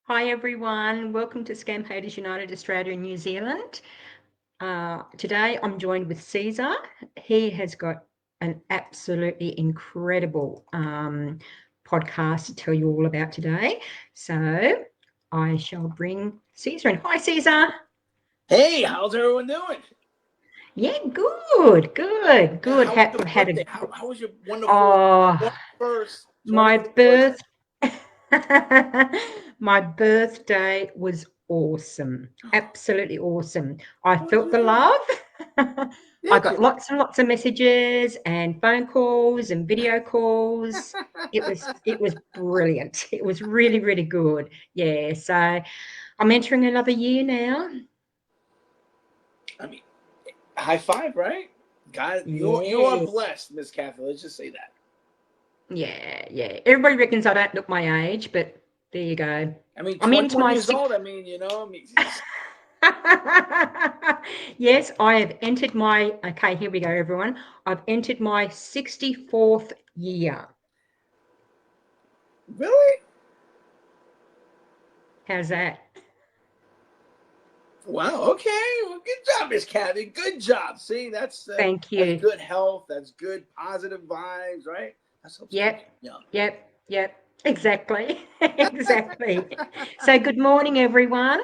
Hi everyone, welcome to ScamHaters United Australia and New Zealand. Today I'm joined with Caesar. He has got an absolutely incredible podcast to tell you all about today. So I shall bring Caesar in. Hi Caesar. Hey, how's everyone doing? Yeah, good. How was Had, your had birthday? a How was your wonderful oh 21st, my 21st birthday? birth my birthday was awesome. Absolutely awesome. I What felt did the you do? love. I Did got you? lots and lots of messages and phone calls and video calls. It was brilliant. It was really, really good. Yeah. So I'm entering another year now. I mean, high five, right? God, you are Yeah. blessed, Miss Cathy. Let's just say that. Yeah. Everybody reckons I don't look my age, but there you go. I mean, I'm into 21 my years six. old. It's Yes, I have entered my, okay, here we go, everyone. I've entered my 64th year. really? How's that? Wow. Okay. Well, good job, Miss Cathy. Good job. See, Thank that's you. good health. That's good positive vibes, right? That helps keep Yep, you young. yep. Exactly. Exactly. So, good morning, everyone.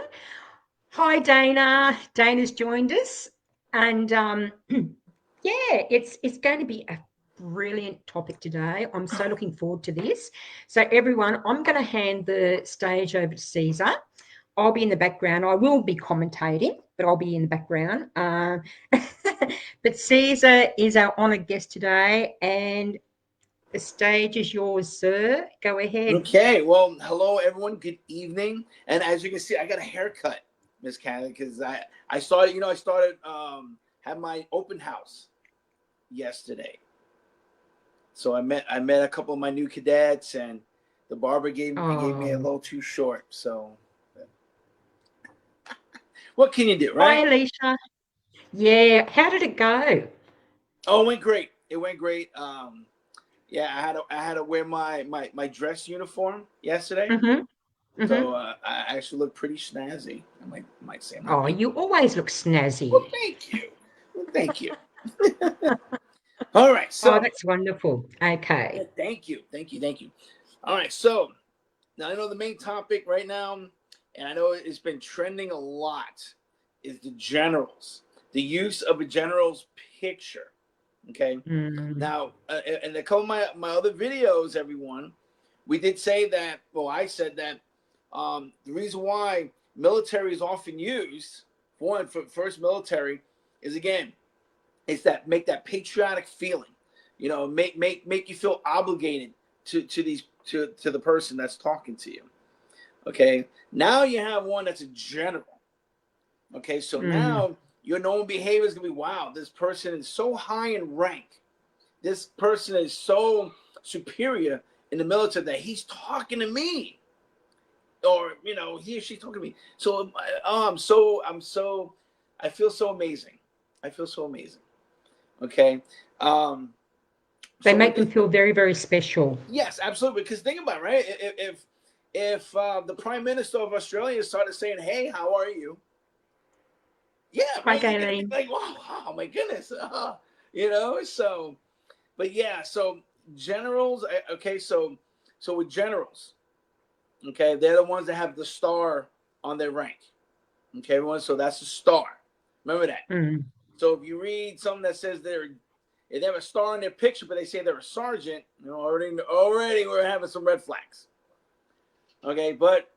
Hi, Dana. Dana's joined us. And yeah, it's going to be a brilliant topic today. I'm so looking forward to this. So, everyone, I'm going to hand the stage over to Caesar. I'll be in the background. I will be commentating, but I'll be in the background. But Caesar is our honoured guest today, and the stage is yours, sir. Go ahead. Okay, well, hello everyone. Good evening. And as you can see, I got a haircut, Miss Cathy, because I started. I started had my open house yesterday. So I met a couple of my new cadets, and the barber gave me a Oh, little too short. So what can you do, hi, right? Alicia. Yeah, how did it go? Oh, it went great. It went great. Yeah, I had to wear my dress uniform yesterday. Mm-hmm. Mm-hmm. So I actually look pretty snazzy. I might say I'm Oh, happy. you always look Well, snazzy. thank you. Well, thank you. All right. Oh, So, that's wonderful. yeah, Okay. thank you. All right. So, now I know the main topic right now, and I know it's been trending a lot, is the generals, the use of a general's picture. Okay. Mm. Now, in a couple of my other videos, everyone, we did say that, well, I said that the reason why military is often used, for first military, is again, it's that make that patriotic feeling, make you feel obligated to the person that's talking to you. Okay, now you have one that's a general. Okay, so Mm. now your normal behavior is gonna be, wow, this person is so high in rank, this person is so superior in the military that he's talking to me, or he or she talking to me. So I feel so amazing. I feel so amazing. Okay. Um, They so with make them the feel very, very special. Yes, absolutely. Because think about it, right? If the Prime Minister of Australia started saying, "Hey, how are you?" Yeah, Hi, right. You're gonna be Galen. like, "Wow, oh my goodness," So, but yeah, so generals. Okay, so with generals, okay, they're the ones that have the star on their rank. Okay, everyone. So that's the star. Remember that. Mm. So if you read something that says they have a star in their picture, but they say they're a sergeant, already we're having some red flags. Okay, but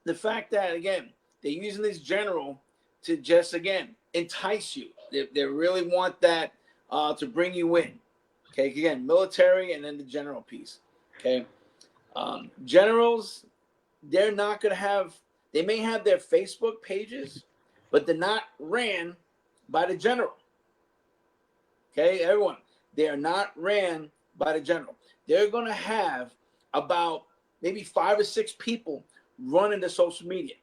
the fact that again they're using this general to just again entice you. They really want that to bring you in. Okay, again, military and then the general piece. Okay, generals, they're not going to have. They may have their Facebook pages, but they're not ran by the general. Okay, everyone, they are not ran by the general. They're going to have about maybe 5 or 6 people running the social media.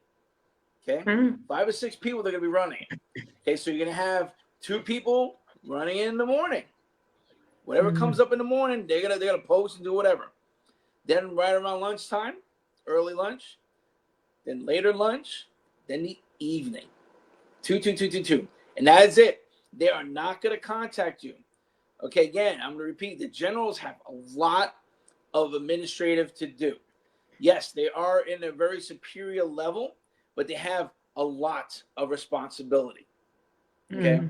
Okay, Mm. 5 or 6 people they're going to be running it. Okay, so you're going to have 2 people running in the morning. Whatever comes Mm. up in the morning, they're gonna post and do whatever. Then right around lunchtime, early lunch, then later lunch, then the evening. 22222. And that is it. They are not going to contact you. Okay, again, I'm going to repeat. The generals have a lot of administrative to do. Yes, they are in a very superior level, but they have a lot of responsibility. Okay?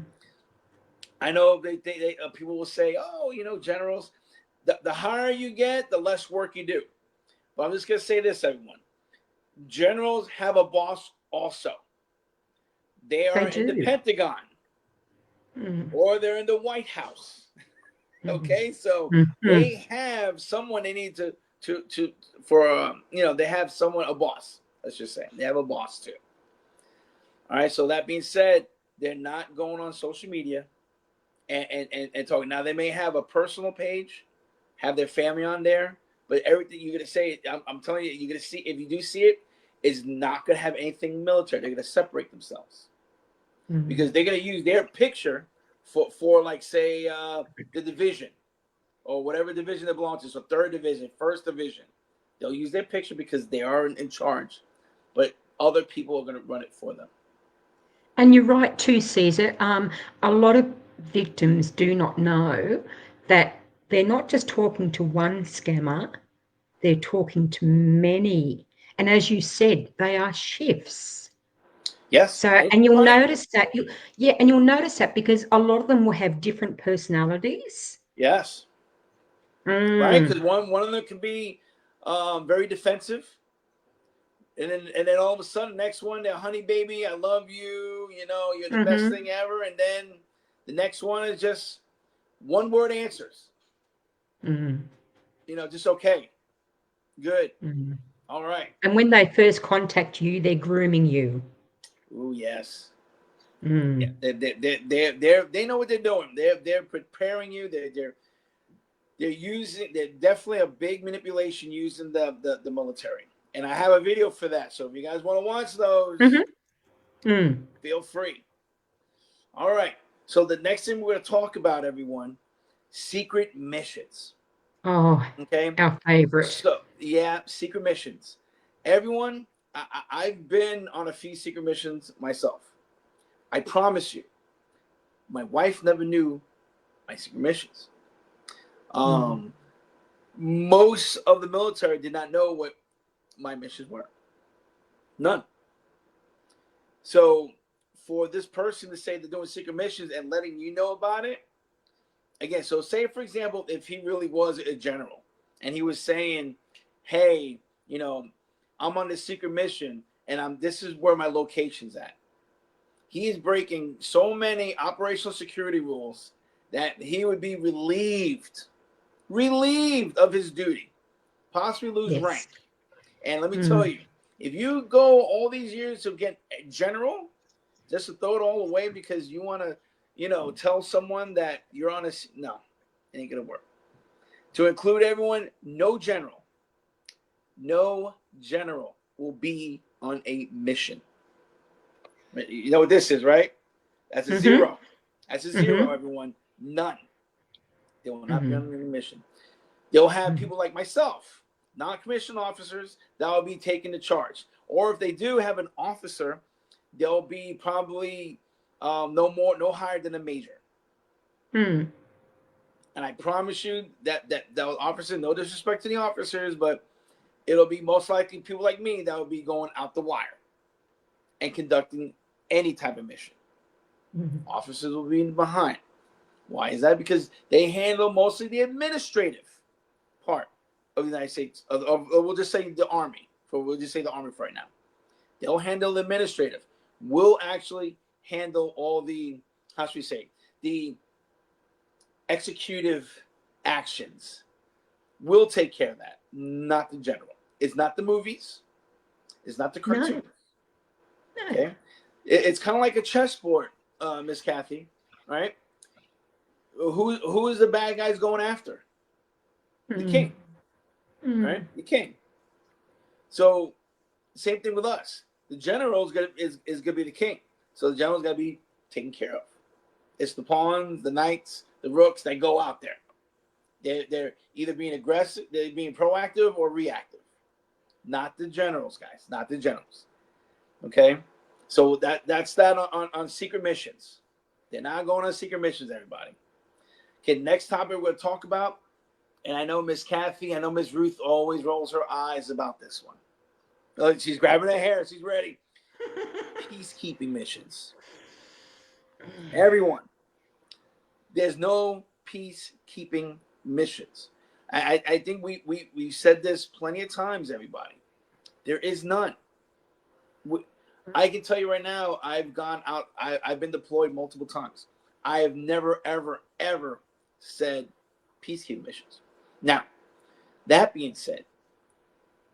I know people will say, oh, generals, the higher you get, the less work you do. But I'm just going to say this, everyone. Generals have a boss also. They are in the Pentagon or they're in the White House. Okay, so they have someone they need they have someone, a boss. Let's just say they have a boss too. All right. So that being said, they're not going on social media and talking. Now they may have a personal page, have their family on there, but everything you're gonna say, I'm telling you, you're gonna see, if you do see it, is not gonna have anything military. They're gonna separate themselves because they're gonna use their picture for like say the division or whatever division they belong to. So 3rd Division, 1st Division, they'll use their picture because they are in charge, but other people are gonna run it for them. And you're right too, Caesar. A lot of victims do not know that they're not just talking to one scammer, they're talking to many. And as you said, they are shifts. Yes. So, and you'll notice that and you'll notice that because a lot of them will have different personalities. Yes. Right? Because one of them can be very defensive. And then all of a sudden, next one, they're honey baby, I love you, you're the best thing ever. And then the next one is just one word answers. Just okay. Good. All right. And when they first contact you, they're grooming you. Oh, yes. Yeah, they know what they're doing. They're preparing you. They're definitely a big manipulation using the military. And I have a video for that. So if you guys want to watch those, feel free. All right. So the next thing we're going to talk about, everyone, secret missions. Oh, okay. Our favorite. So yeah, secret missions. Everyone, I've been on a few secret missions myself. I promise you, my wife never knew my secret missions. Most of the military did not know what my missions were. None. So for this person to say they're doing secret missions and letting you know about it, again, so say for example, if he really was a general and he was saying, hey, I'm on this secret mission and this is where my location's at. He is breaking so many operational security rules that he would be relieved of his duty, possibly lose rank. And let me tell you, if you go all these years to get a general, just to throw it all away because you want to, tell someone that you're on no, it ain't gonna work. To include everyone, no general will be on a mission. You know what this is, right? That's a zero. That's a zero, everyone. None. They will not be on any mission. They'll have people like myself, non-commissioned officers, that will be taking the charge. Or if they do have an officer, they'll be probably no higher than a major. And I promise you that those officers, no disrespect to the officers, but it'll be most likely people like me that will be going out the wire and conducting any type of mission. Officers will be behind. Why is that? Because they handle mostly the administrative part of the United States. We'll just say the Army. We'll just say the Army for right now. They'll handle the administrative. We'll actually handle all the, how should we say, the executive actions. We'll take care of that, not the general. It's not the movies. It's not the cartoons. No. Okay? It's kind of like a chessboard, Miss Cathy, right? Who is the bad guys going after? The king, right? The king. So same thing with us. The general is gonna be the king. So the general's got to be taken care of. It's the pawns, the knights, the rooks that go out there. They're either being aggressive, they're being proactive or reactive. not the generals, guys, not the generals. Okay, so that's that on secret missions. They're not going on secret missions, everybody. Okay, next topic we're going to talk about, and I know Miss Cathy, I know Miss Ruth always rolls her eyes about this one. Oh, she's grabbing her hair. She's ready. Peacekeeping missions. Everyone, there's no peacekeeping missions. I think we've said this plenty of times, everybody. There is none. I can tell you right now, I've gone out, I've been deployed multiple times. I have never, ever, ever said peacekeeping missions. Now, that being said,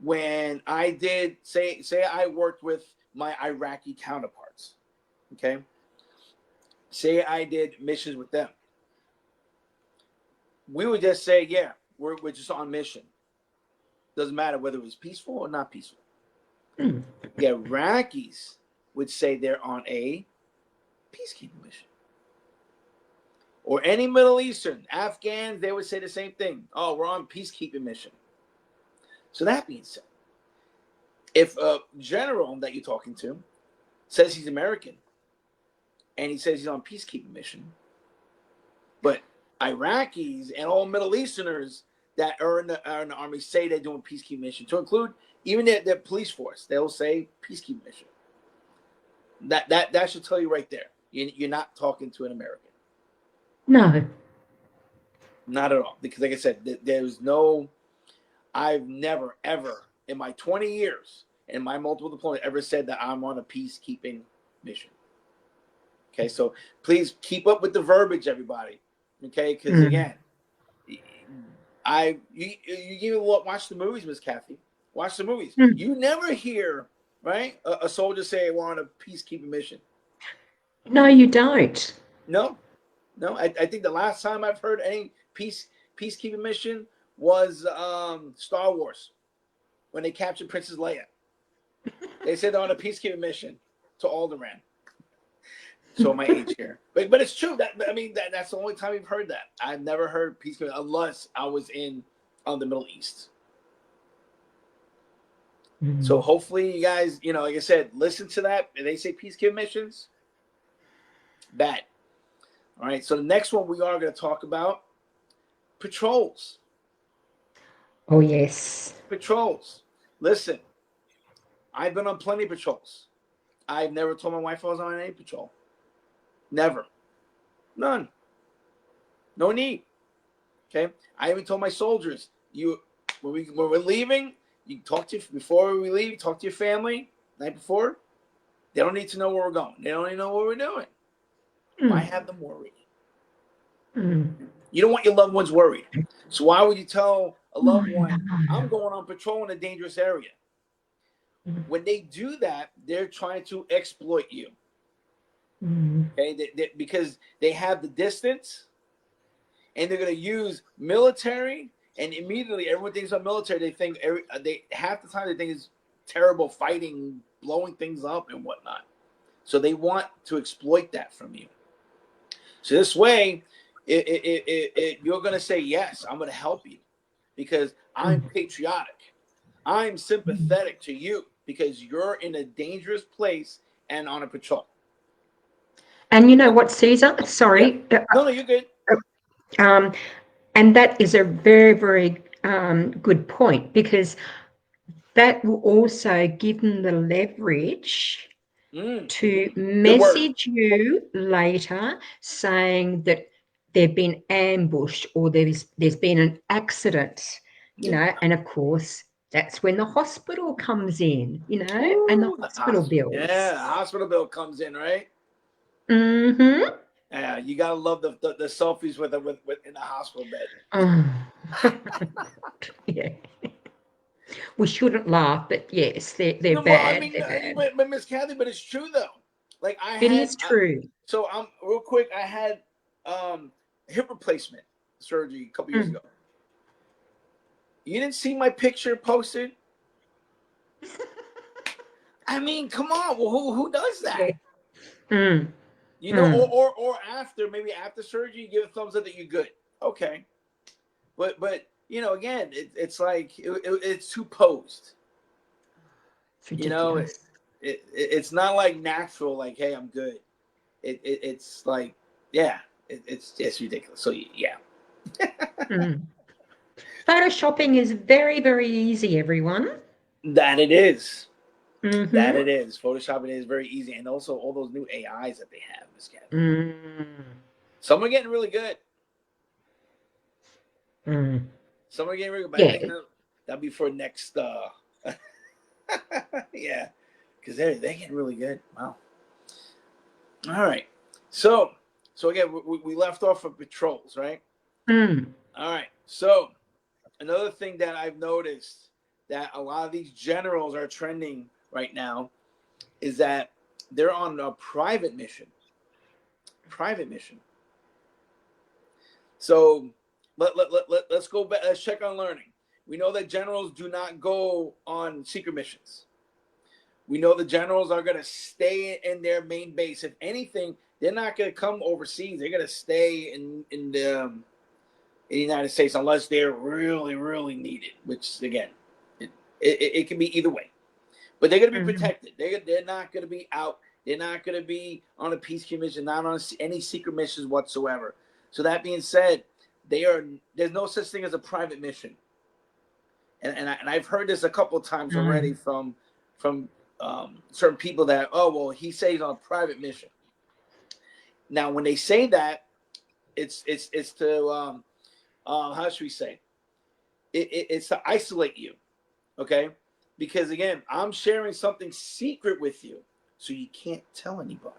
when I did, say I worked with my Iraqi counterparts, okay? Say I did missions with them. We would just say, yeah, we're just on mission. Doesn't matter whether it was peaceful or not peaceful. The Iraqis would say they're on a peacekeeping mission. Or any Middle Eastern, Afghans, they would say the same thing. Oh, we're on peacekeeping mission. So that being said, if a general that you're talking to says he's American and he says he's on peacekeeping mission, but Iraqis and all Middle Easterners that are in the army say they're doing peacekeeping mission, to include even their police force, they'll say peacekeeping mission. That should tell you right there. You're not talking to an American. No. Not at all. Because like I said, there's no, I've never, ever in my 20 years in my multiple deployments ever said that I'm on a peacekeeping mission. Okay, so please keep up with the verbiage, everybody. Okay, because again, you watch the movies, Miss Cathy. Watch the movies. You never hear, right, a soldier say we're on a peacekeeping mission. No, you don't. No. I think the last time I've heard any peacekeeping mission was Star Wars when they captured Princess Leia. They said they're on a peacekeeping mission to Alderaan. So my age here, but it's true. That's the only time we've heard that. I've never heard peacekeeping unless I was on the Middle East. So hopefully you guys, like I said, listen to that. If they say peacekeeping missions, bad. All right. So the next one we are going to talk about patrols. Oh yes. Patrols. Listen, I've been on plenty of patrols. I've never told my wife I was on any patrol. Never. None. No need. Okay. I even told my soldiers, when we're leaving, you talk to before we leave, talk to your family night before. They don't need to know where we're going. They don't even know what we're doing. Why have them worried? You don't want your loved ones worried. So why would you tell a loved one, I'm going on patrol in a dangerous area? When they do that, they're trying to exploit you. Okay, because they have the distance, and they're going to use military, and immediately everyone thinks about military. They think half the time they think it's terrible fighting, blowing things up, and whatnot. So they want to exploit that from you. So this way, you're going to say, yes, I'm going to help you because I'm patriotic. I'm sympathetic to you because you're in a dangerous place and on a patrol. And you know what, Caesar? Sorry. Yeah. No, you're good. And that is a very, very good point, because that will also give them the leverage to message you later saying that they've been ambushed or there's been an accident, and of course that's when the hospital comes in, and the hospital bills. Yeah, the hospital bill comes in, right? Yeah, you gotta love the selfies with in the hospital bed. Yeah. We shouldn't laugh, but yes, they're bad. They're bad. But Miss Cathy, but it's true though. Like it is true. So real quick, I had hip replacement surgery a couple years ago. You didn't see my picture posted? I mean, come on. Well, who does that? Yeah. Or maybe after surgery, you give a thumbs up that you're good. Okay. But again, it's like it's too posed. It's You know, ridiculous. it's not like natural. Like, hey, I'm good. It's like, yeah, it's ridiculous. So yeah, Mm. Photoshopping is very, very easy, everyone. that it is. That Mm-hmm. it is. Photoshopping is very easy, and also all those new AIs that they have, Miss Cathy. Mm. Some are getting really good. Mm. Some are getting really good, but I Yeah. think that'll be for next. Yeah, because they're getting really good. Wow. All right. So again, we left off of patrols, right? Mm. All right. So another thing that I've noticed that a lot of these generals are trending right now is that they're on a private mission. Private mission. So let's go back. Let's check on learning. We know that generals do not go on secret missions. We know the generals are going to stay in their main base. If anything, they're not going to come overseas. They're going to stay in the United States unless they're really, really needed, which, again, it can be either way. But they're going to be Mm. protected. They're not going to be out. They're not going to be on a peacekeeping mission, not on any secret missions whatsoever. So that being said, there's no such thing as a private mission. And I've heard this a couple of times already Mm. from certain people that, oh, well, he says he's on a private mission. Now, when they say that, it's to how should we say? It's to isolate you, okay? Because again, I'm sharing something secret with you, so you can't tell anybody.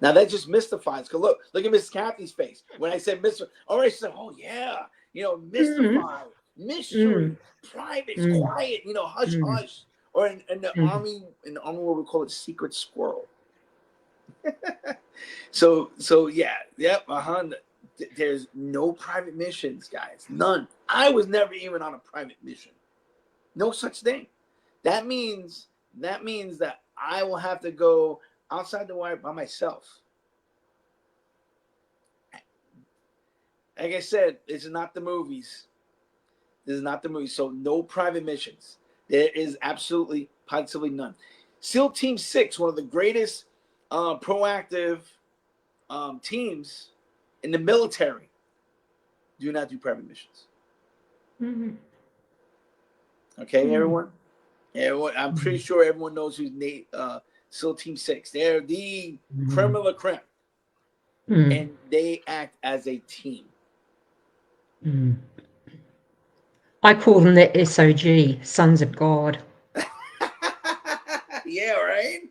Now that just mystifies. Cause look at Miss Cathy's face when I said Mr. Already said, oh yeah, Mm. mystify, mystery, Mm. private, Mm. quiet, hush Mm. hush. Or in the Mm. army, where we call it secret squirrel. So yeah, yep, There's no private missions, guys. None. I was never even on a private mission. No such thing. That means that I will have to go outside the wire by myself. Like I said, this is not the movies. This is not the movie. So no private missions. There is absolutely, positively none. SEAL Team 6, one of the greatest proactive teams in the military, do not do private missions. Mm. Okay, Mm. everyone? Everyone, I'm pretty Mm. sure everyone knows who's SEAL Team 6. They're the creme Mm. de la creme, Mm. and they act as a team. Mm. I call them the SOG, Sons of God. Yeah, right?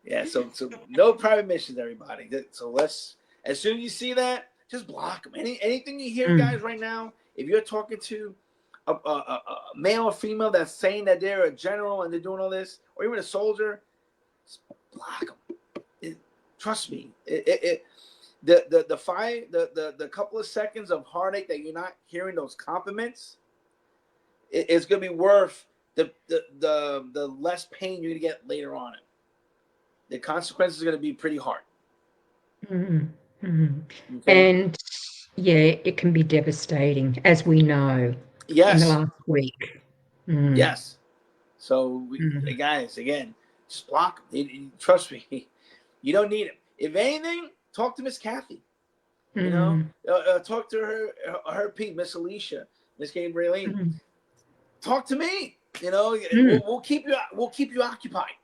Yeah, so no private missions, everybody. So as soon as you see that, just block them. Anything you hear, guys, Mm. right now, if you're talking to a male or female that's saying that they're a general and they're doing all this, or even a soldier, just block them. Trust me, the couple of seconds of heartache that you're not hearing those compliments, it's gonna be worth the less pain you're gonna get later on. The consequences are gonna be pretty hard. Mm. Mm. Okay. And yeah, it can be devastating, as we know in the Yes. last week. Mm. Yes. So, Mm. guys, again, just block them. Trust me, you don't need them. If anything, talk to Miss Cathy. Mm. Talk to her Pete, Miss Alicia, Miss Gabrielle. Mm. Talk to me. Mm. We'll keep you occupied.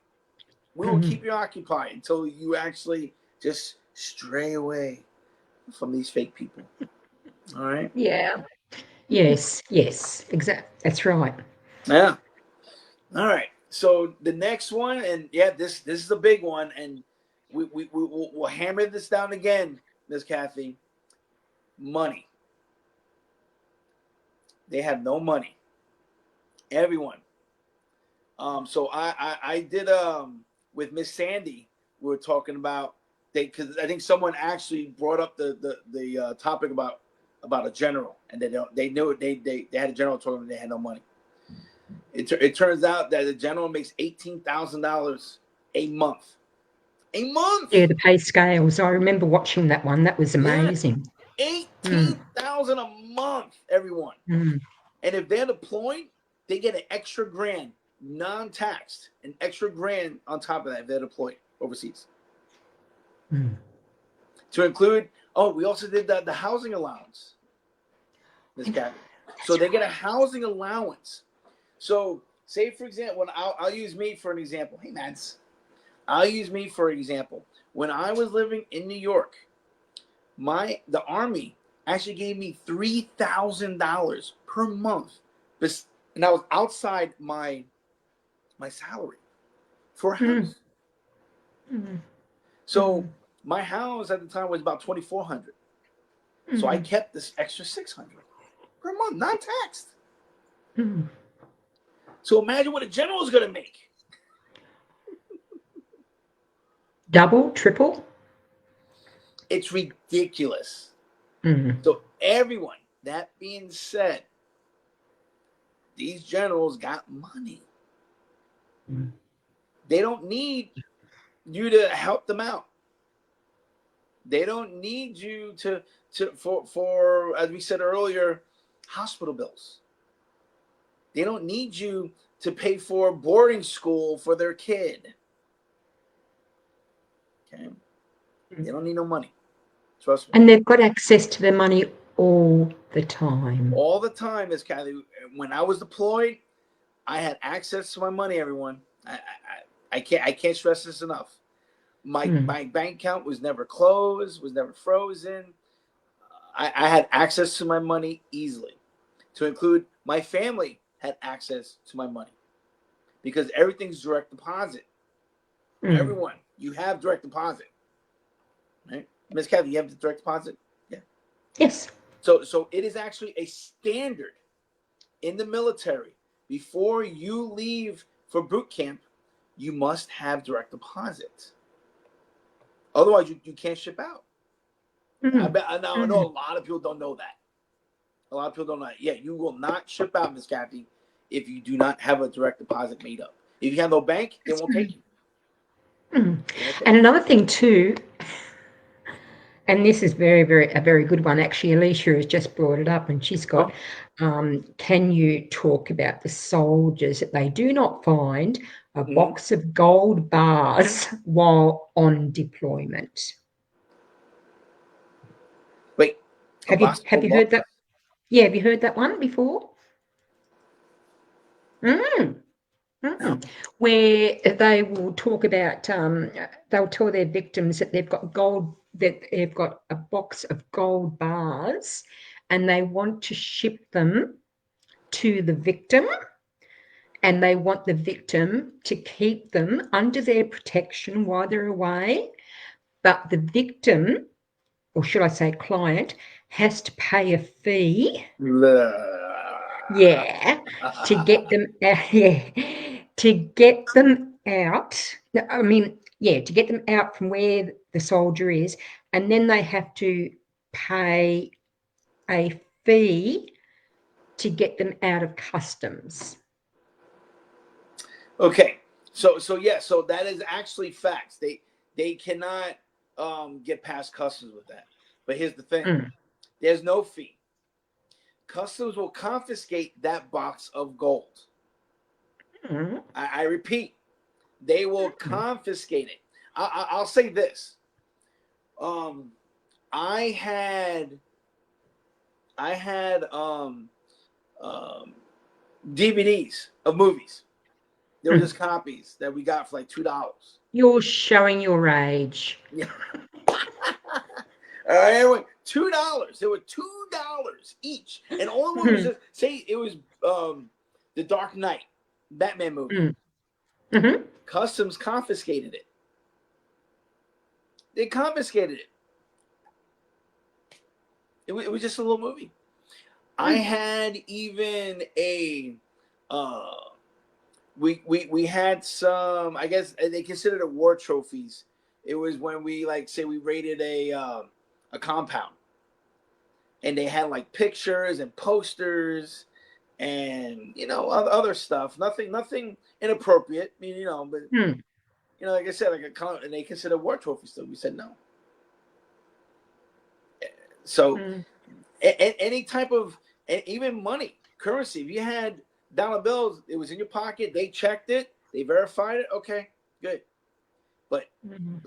We will Mm. keep you occupied until you actually just stray away from these fake people. All right. Yeah. Yes. Yes. Exact. That's right. Yeah. All right. So the next one, and yeah, this is a big one, and we'll hammer this down again, Miss Cathy. Money. They have no money. Everyone. So I did with Miss Sandy. We were talking about because I think someone actually brought up the topic about a general, and they knew it. They had a general told them they had no money. It turns out that the general makes $18,000 a month. A Yeah, month. the pay scales. I remember watching that one. That was Yeah. amazing. Mm. 18,000 a month, everyone. Mm. And if they're deployed, they get an extra grand, non-taxed, an extra grand on top of that if they're deployed overseas. To include, we also did the housing allowance, Ms. Cathy. So they get a housing allowance. So say, for example, I'll use me for an example. Hey, Mads. I'll use me for an example. When I was living in New York, the Army actually gave me $3,000 per month, and I was outside my salary for a house. So my house at the time was about $2,400. So I kept this extra $600 per month, not taxed. So imagine what a general is going to make. Double, triple? It's ridiculous. So everyone, that being said, these generals got money. They don't need you to help them out. They don't need you for as we said earlier, hospital bills. They don't need you to pay for boarding school for their kid. Okay? They don't need no money. Trust me. And they've got access to their money all the time. All the time, Ms. Cathy. When I was deployed, I had access to my money, everyone. I can't stress this enough. My bank account was never closed, was never frozen. I had access to my money easily. To include, my family had access to my money because everything's direct deposit. Everyone, you have direct deposit, right? Ms. Cathy, you have the direct deposit? Yeah. Yes. So it is actually a standard in the military. Before you leave for boot camp, you must have direct deposit. Otherwise, you can't ship out. I know a lot of people don't know that. A lot of people don't know that. Yeah, you will not ship out, Ms. Cathy, if you do not have a direct deposit made up. If you have no bank, they won't take you. And another thing too, and this is a very good one. Actually, Alicia has just brought it up, and she's got. Can you talk about the soldiers that they do not find a box of gold bars while on deployment? Wait, have you heard that? Yeah, have you heard that one before? Where they will talk about, they'll tell their victims that they've got a box of gold bars, and they want to ship them to the victim, and they want the victim to keep them under their protection while they're away. But the victim, or should I say client, has to pay a fee. Yeah, to get them out. Yeah, to get them out. I mean, yeah, to get them out from where the soldier is, and then they have to pay a fee to get them out of customs. Okay, so that is actually facts. They cannot get past customs with that. But here's the thing: there's no fee. Customs will confiscate that box of gold. I repeat, they will confiscate it. I'll say this. I had DVDs of movies. There were just copies that we got for like $2. You're showing your age. Yeah. All right, everyone, $2. There were $2 each, and all one was just say it was the Dark Knight, Batman movie. Customs confiscated it. They confiscated it. It was just a little movie. I had even a we had some, I guess they considered it war trophies. It was when we we raided a compound, and they had like pictures and posters and other stuff. Nothing inappropriate. I mean, but like I said, and they consider war trophies still. We said no. So any type of, even money, currency, if you had dollar bills, it was in your pocket. They checked it. They verified it. Okay, good. But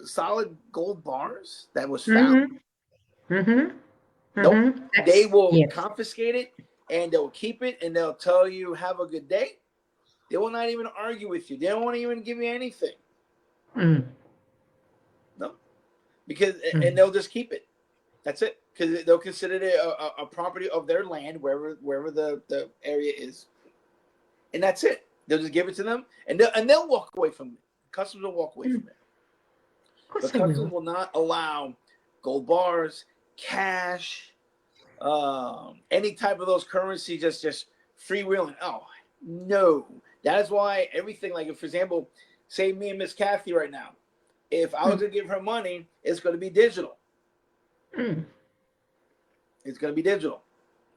solid gold bars that was found, nope. They will Yes. confiscate it and they'll keep it and they'll tell you, have a good day. They will not even argue with you. They don't want to even give you anything. No, because and they'll just keep it. That's it. Because they'll consider it a property of their land, wherever the area is, and that's it. They'll just give it to them, and they'll walk away from it. Customs will walk away from it. Of course But they customs will. will not allow gold bars, cash, any type of those currency just freewheeling. Oh no, that is why everything, like if, for example, say me and Miss Cathy right now, if I was to give her money, it's going to be digital. It's going to be digital.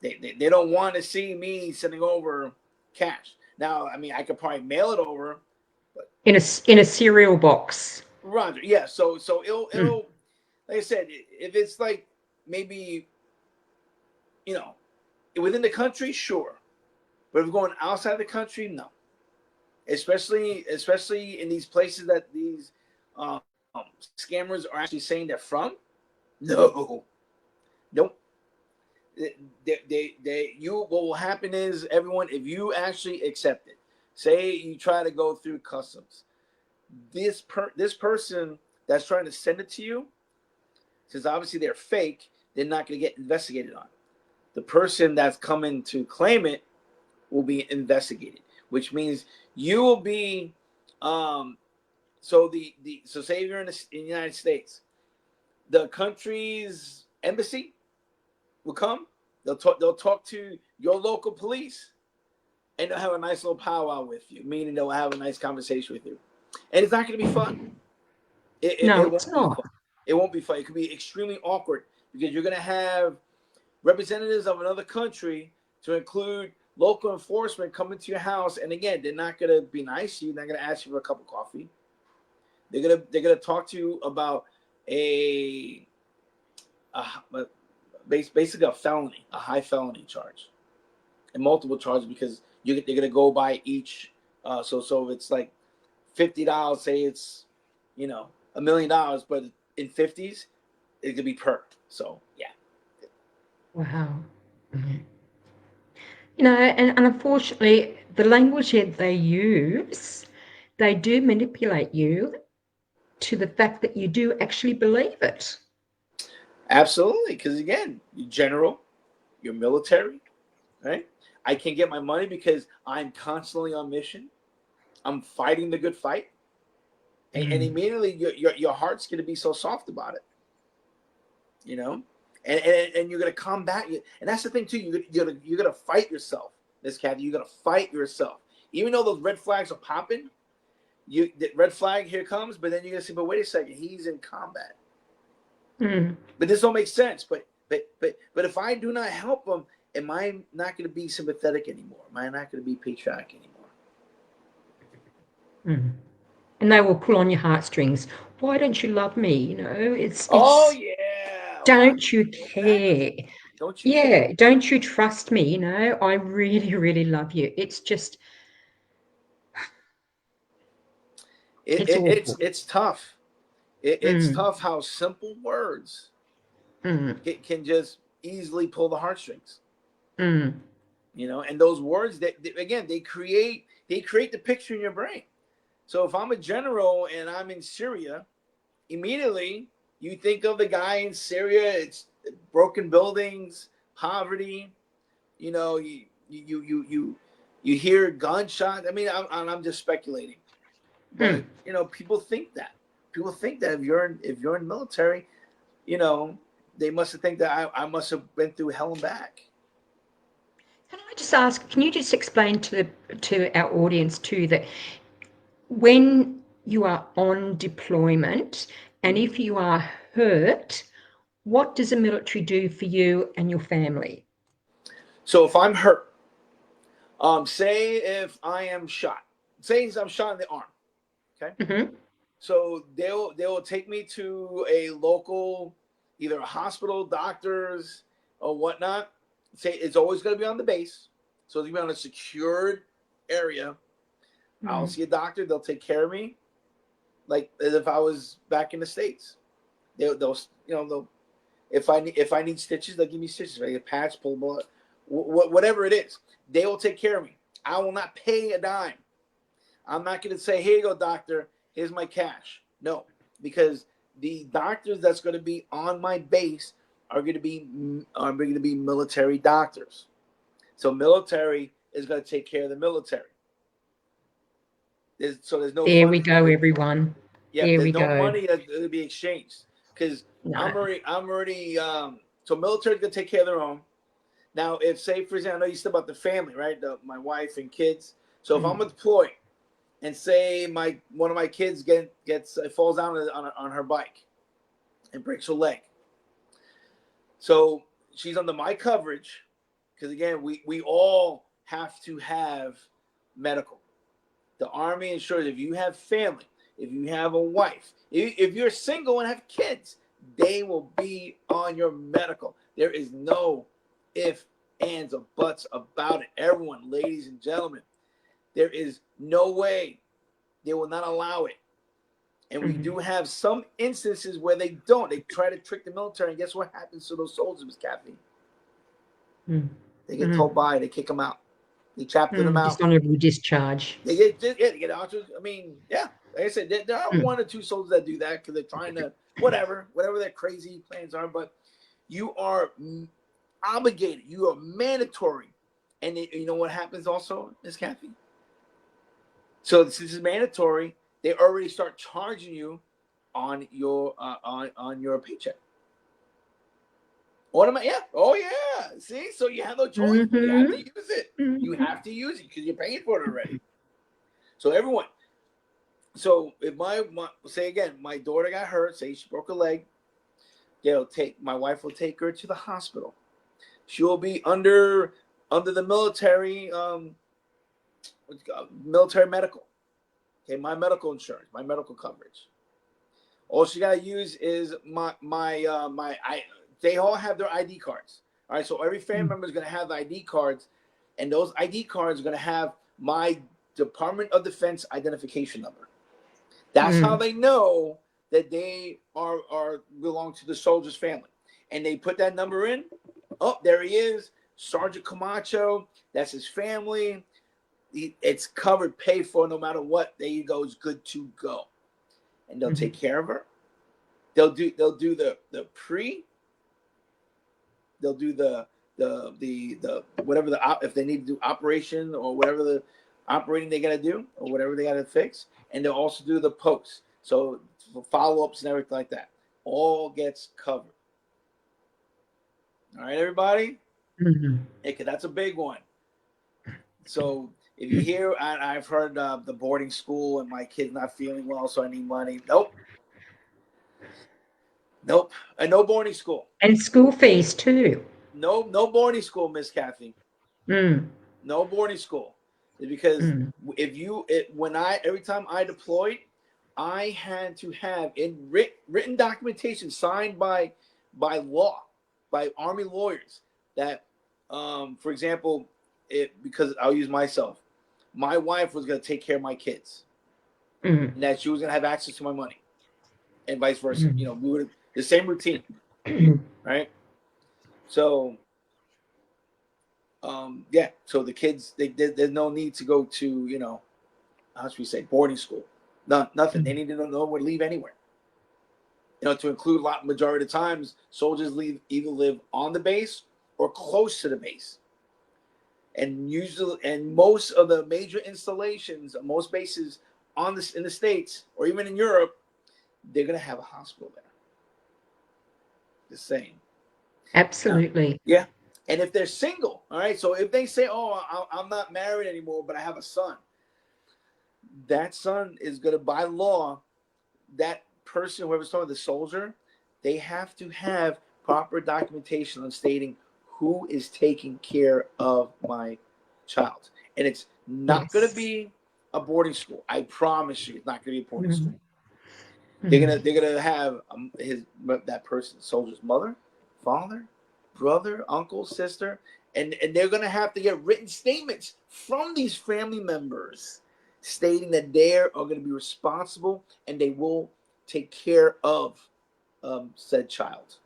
They don't want to see me sending over cash. Now, I mean, I could probably mail it over, but In a cereal box. Roger, yeah. So it'll like I said, if it's like maybe, you know, within the country, sure, but if we're going outside the country, no. Especially in these places that these um, scammers are actually saying they're from. No, nope. What will happen is, everyone, if you actually accept it, say you try to go through customs, this person that's trying to send it to you, since obviously they're fake, they're not going to get investigated on. The person that's coming to claim it will be investigated, which means you will be so so say you're in the United States, the country's embassy will come. They'll talk to your local police, and they'll have a nice little powwow with you, meaning they'll have a nice conversation with you, and it's not going to be fun. No, It it's won't be not. fun. It won't be fun. It could be extremely awkward because you're going to have representatives of another country, to include local enforcement, coming to your house, and again, they're not going to be nice to you. They're not going to ask you for a cup of coffee. They're gonna talk to you about basically a felony, a high felony charge, and multiple charges, because they're gonna go by each. So it's like $50. Say it's $1,000,000, but in fifties, it could be perked. So yeah. Wow. And unfortunately, the language that they use, they do manipulate you to the fact that you do actually believe it. Absolutely, because again, you're general, you're military, right? I can get my money because I'm constantly on mission. I'm fighting the good fight, and immediately your heart's going to be so soft about it, you know, and you're going to combat it. And that's the thing too. You're going to fight yourself, Miss Cathy. You're going to fight yourself, even though those red flags are popping. The red flag here comes, but then you're going to say, "But wait a second, he's in combat." But this don't make sense. But if I do not help him, am I not going to be sympathetic anymore? Am I not going to be patriotic anymore? And they will pull on your heartstrings. Why don't you love me? Oh It's yeah, why? don't you care? Exactly. Don't you care? Yeah, don't you trust me? I really, really love you. It's just, it's awful. It's tough. It's tough how simple words can just easily pull the heartstrings. And those words that again they create the picture in your brain. So if I'm a general and I'm in Syria, immediately you think of the guy in Syria. It's broken buildings, poverty. You hear gunshots. I mean, I'm just speculating, but people think that. People think that if you're in military, they must have think that I must have been through hell and back. Can I just ask, can you just explain to our audience too that when you are on deployment and if you are hurt, what does the military do for you and your family? So if I'm hurt, say if I am shot, say I'm shot in the arm, okay. So they'll take me to a local, either a hospital, doctors, or whatnot. Say it's always going to be on the base, so it's going to be on a secured area, I'll see a doctor. They'll take care of me, like as if I was back in the States. They'll if I need stitches, they'll give me stitches. If I get a patch, pull blood, whatever it is, they will take care of me. I will not pay a dime. I'm not going to say, "Here you go, doctor. Here's my cash." No, because the doctors that's going to be on my base are going to be military doctors. So military is going to take care of the military. There's no There we money. go, everyone. Yep, There we there's no go. money that's going to be exchanged because No. I'm already. So military's going to take care of their own. Now, if say for example, I know you said about the family, right? My wife and kids. So if I'm deployed and say one of my kids falls down on her bike and breaks her leg, so she's under my coverage because again, we all have to have medical. The Army ensures if you have family, if you have a wife, if you're single and have kids, they will be on your medical. There is no if, ands, or buts about it. Everyone, ladies and gentlemen, there is no way they will not allow it. And we do have some instances where they don't. They try to trick the military, and guess what happens to those soldiers, Miss Cathy? They get told bye. They kick them out. They chapter them out. Dishonorable discharge. They get out. I mean, yeah. Like I said, there are one or two soldiers that do that because they're trying to whatever their crazy plans are. But you are obligated. You are mandatory. And you know what happens also, Miss Cathy? So since it's mandatory, they already start charging you on your paycheck. What am I? Yeah. Oh yeah. See, so you have no choice. You have to use it. You have to use it because you're paying for it already. So everyone. So if my say again, my daughter got hurt. Say she broke a leg. My wife will take her to the hospital. She will be under the military military medical. Okay, my medical insurance, my medical coverage. All she gotta use is they all have their ID cards. All right, so every family member is gonna have the ID cards, and those ID cards are gonna have my Department of Defense identification number. That's how they know that they are belong to the soldier's family. And they put that number in. Oh, there he is, Sergeant Camacho. That's his family. It's covered, paid for, no matter what. There you go. It's good to go. And they'll take care of her. They'll do the pre. They'll do the whatever if they need to do operation or whatever the operating they gotta do or whatever they gotta fix, and they'll also do the post. So follow-ups and everything like that. All gets covered. All right, everybody? Okay, that's a big one. So if you hear, I've heard the boarding school and my kid's not feeling well, so I need money. Nope. And no boarding school. And school fees too. No boarding school, Miss Cathy. No boarding school. Because every time I deployed, I had to have in written documentation signed by law, by Army lawyers that, for example, because I'll use myself, my wife was going to take care of my kids, and that she was going to have access to my money, and vice versa. We would the same routine, right? So, So the kids, there's no need to go to how should we say boarding school? Nothing. They need to know where to leave anywhere. To include majority of the times, soldiers either live on the base or close to the base. And most of the major installations, most bases in the States or even in Europe, they're gonna have a hospital there. The same. Absolutely. Yeah. And if they're single, all right. So if they say, "Oh, I'm not married anymore, but I have a son," that son is gonna, by law, that person, whoever's talking, the soldier, they have to have proper documentation on stating who is taking care of my child. And it's not going to be a boarding school. I promise you, it's not going to be a boarding school. They're gonna have that person's soldier's mother, father, brother, uncle, sister, and they're going to have to get written statements from these family members stating that they are going to be responsible and they will take care of said child.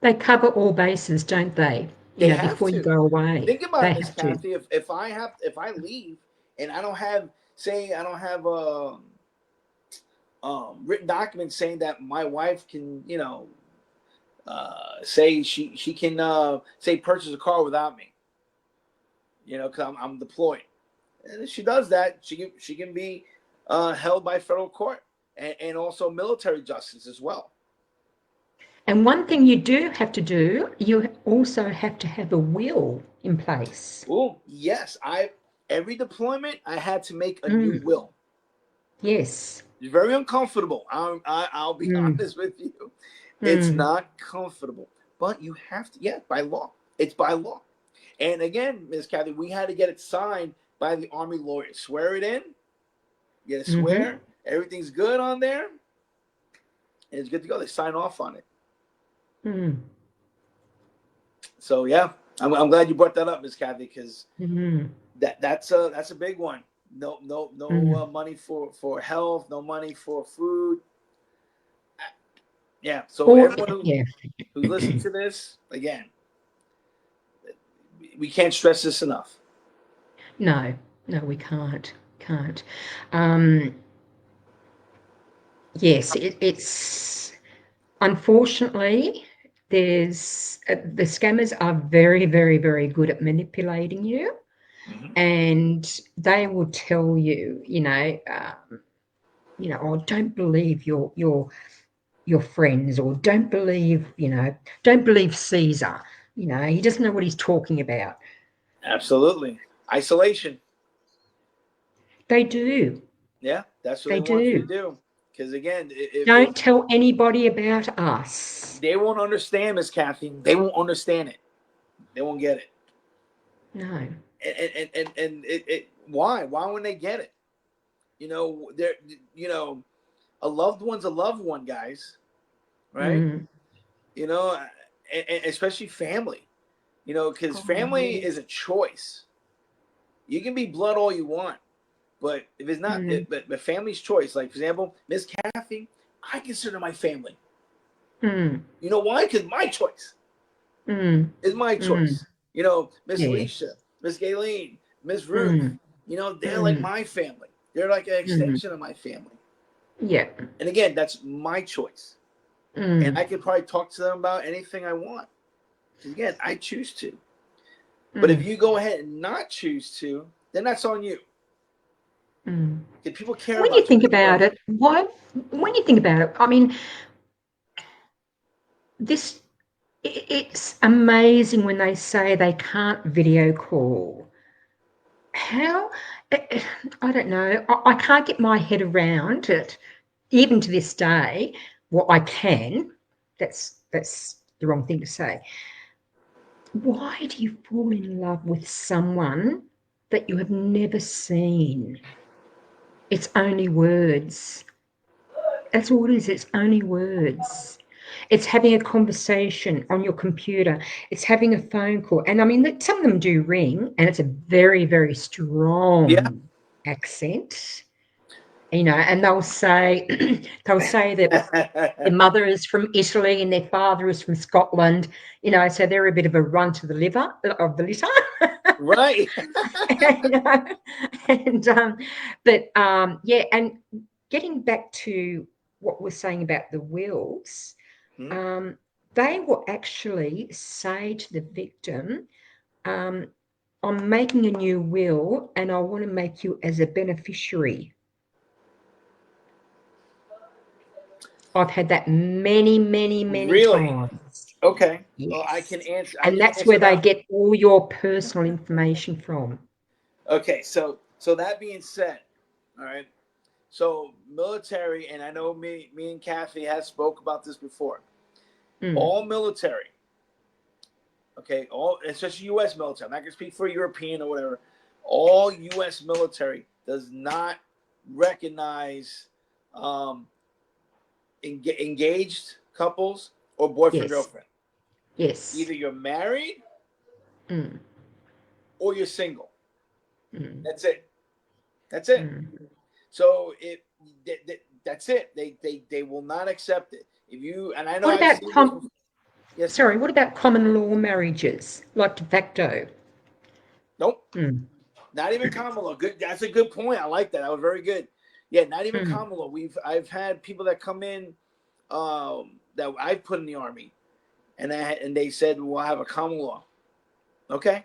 They cover all bases, don't they? You They know, have before you to. go away, Think about they it, Miss have to. Cathy. If I leave and I don't have, say I don't have a written document saying that my wife can, say she can say purchase a car without me, because I'm deployed. And if she does that, she can be held by federal court and also military justice as well. And one thing you do have to do, you also have to have a will in place. Oh yes, every deployment I had to make a new Mm, will. yes. It's very uncomfortable. I'll be Mm, honest with you. It's mm, not comfortable, but you have to. Yeah, by law. It's by law. And again, Ms. Cathy, we had to get it signed by the Army lawyer. Swear it in. You got to mm-hmm, swear everything's good on there, and it's good to go. They sign off on it. mm, So yeah, I'm glad you brought that up, Ms. Cathy, because mm, that's a big one. No mm. money for health. No money for food. Yeah. So Or, everyone yeah, who's listening to this, again, we can't stress this enough. no, no, we can't. Um, yes, it's unfortunately, the scammers are very, very, very good at manipulating you, Mm-hmm. and they will tell you, oh, don't believe your friends, or don't believe Caesar. He doesn't know what he's talking about. Absolutely. Isolation. They do. Yeah, that's what They they want you to do. do. Because again, if Don't tell anybody about us. they won't understand, Miss Cathy, they won't understand it. They won't get it. No. And why? Why wouldn't they get it? They're a loved one's a loved one, guys. Right? Mm. You know, and especially family. Because Oh, family yes. is a choice. You can be blood all you want, but if it's not, Mm. but family's choice. Like for example, Miss Cathy, I consider my family. Mm. You know why? Because my choice Mm. is my Mm. choice. Miss Yeah. Alicia, Miss Gayleen, Miss Ruth. Mm. They're like Mm. my family. They're like an Mm. extension of my family. Yeah. And again, that's my choice. And Mm. I can probably talk to them about anything I want. Because again, I choose to. But if Mm. you go ahead and not choose to, then that's on you. Mm. Because people care When you about you. think People love about you. it, when you think about it, I mean, this it's amazing when they say they can't video call. How? I don't know. I can't get my head around it, even to this day. Well, I can. That's the wrong thing to say. Why do you fall in love with someone that you have never seen? It's only words. That's all it is. It's only words. It's having a conversation on your computer. It's having a phone call. And I mean, some of them do ring, and it's a very, very Yeah. strong accent, and they'll say, that their mother is from Italy and their father is from Scotland, so they're a bit of a run to the liver of the litter. Right. you know, but yeah, and getting back to what we're saying about the wills, Hmm? um, they will actually say to the victim, um, I'm making a new will and I want to make you as a beneficiary. I've had that many, many, many Really? times. Okay. Well, I can Yes. answer. I And can that's answer where they that. get all your personal information from. Okay. So that being said, all right. So military, and I know me and Cathy has spoke about this before. Mm. All military, okay, all especially U.S. military. I'm not gonna speak for European or whatever. All U.S. military does not recognize um, engaged couples or boyfriend Yes. girlfriend. Yes. Either you're married Mm. or you're single. Mm. That's it. That's it. Mm. So that's it. They will not accept it. If you, and I know What I've about seen this before. Yes, ma'am. sorry, what about common law marriages, like de facto? Nope. Mm. Not even common law. Good. That's a good point. I like that. That was very good. Yeah, not even Mm. common law. I've had people that come in that I've put in the army, and they said, "Well, I have a common law." Okay.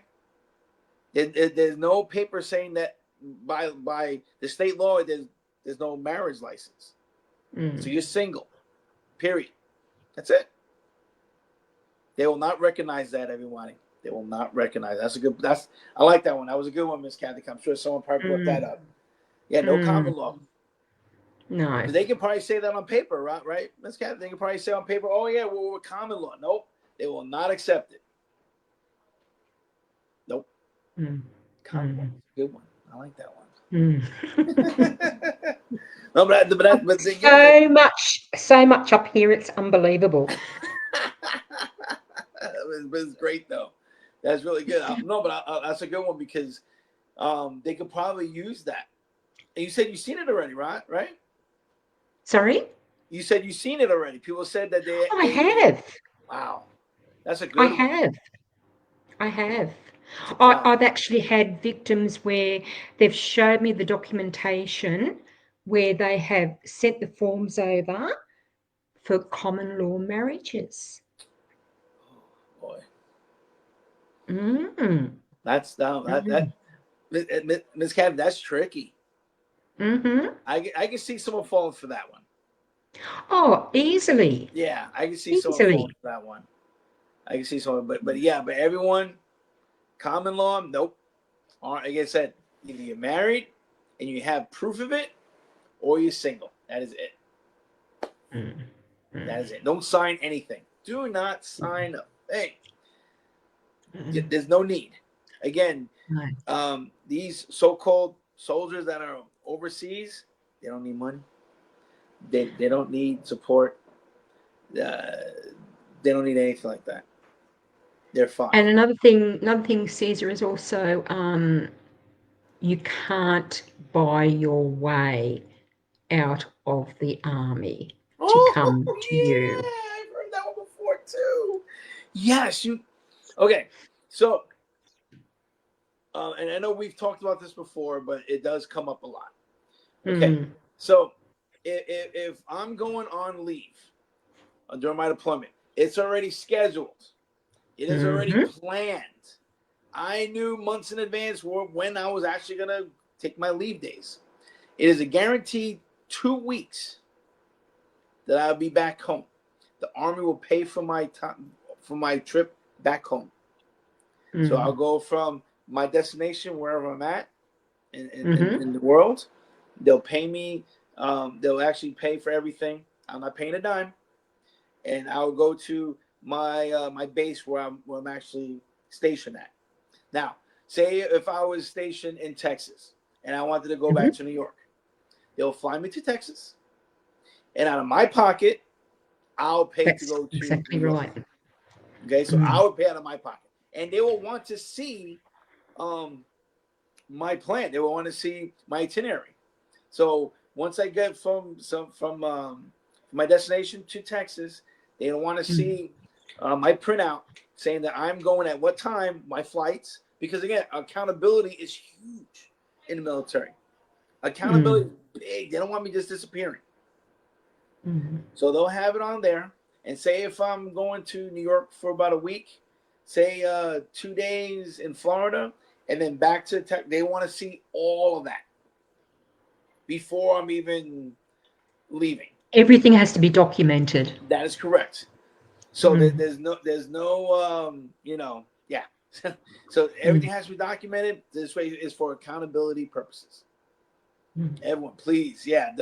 There's no paper saying that by the state law. There's no marriage license. So Mm. you're single. Period. That's it. They will not recognize that, everybody. They will not recognize. I like that one. That was a good one, Miss Cathy. I'm sure someone probably brought that Mm. up. Yeah, no Mm. common law. No. They can probably say that on paper, right, Miss Cathy? They can probably say on paper, "Oh yeah, well, we're common law." Nope, they will not accept it. Nope, Mm. common law. Mm. Good one. I like that Mm. one. No, but again, So much up here, it's unbelievable. it's great though. That's really good. No, but that's a good one because they could probably use that. And you said you've seen it already, right? Right? Sorry? You said you've seen it already. People said that I have. wow, that's a I good one. have. I have. It's a problem. I've actually had victims where they've showed me the documentation where they have sent the forms over for common law marriages. Oh, boy, Mm. that's that Mm. Miss Cathy, that's tricky. Mm-hmm. I can see someone falling for that one. Oh, easily. Yeah, I can see someone falling Easily. for that one. I can see someone, but yeah, but everyone common law, nope. Like I said, either you're married and you have proof of it, or you're single. That is it. Mm. That Mm. is it. Don't sign anything. Do not sign a thing. Mm. There's no need. Again, No. these so-called soldiers that are overseas, they don't need money. They don't need support. They don't need anything like that. They're fine. And another thing, Caesar, is also you can't buy your way out of the army to Oh come to you. yeah, I've heard that one before too. Yes, you. Okay, so and I know we've talked about this before, but it does come up a lot. Okay, Mm. so if I'm going on leave during my deployment, it's already scheduled. It is already Mm-hmm. planned. I knew months in advance when I was actually going to take my leave days. It is a guaranteed 2 weeks that I'll be back home. The Army will pay for my time for my trip back home. So I'll Mm. go from my destination wherever I'm at Mm-hmm. in the world. They'll pay me. They'll actually pay for everything. I'm not paying a dime, and I'll go to my base where I'm actually stationed at. Now, say if I was stationed in Texas and I wanted to go back Mm-hmm. to New York, they'll fly me to Texas, and out of my pocket, I'll pay to That's go to exactly New York. right. Okay, so I Mm. would pay out of my pocket, and they will want to see um, my plan. They will want to see my itinerary. So once I get from my destination to Texas, they want to Mm. see my printout saying that I'm going at what time, my flights. Because again, accountability is huge in the military. Accountability Mm. is big. They don't want me just disappearing. Mm. So they'll have it on there. And say if I'm going to New York for about a week, say 2 days in Florida, and then back to they want to see all of that before I'm even leaving. Everything has to be documented. That is correct. So Mm. there's no yeah. So everything Mm. has to be documented. This way is for accountability purposes. Mm. Everyone, please, yeah,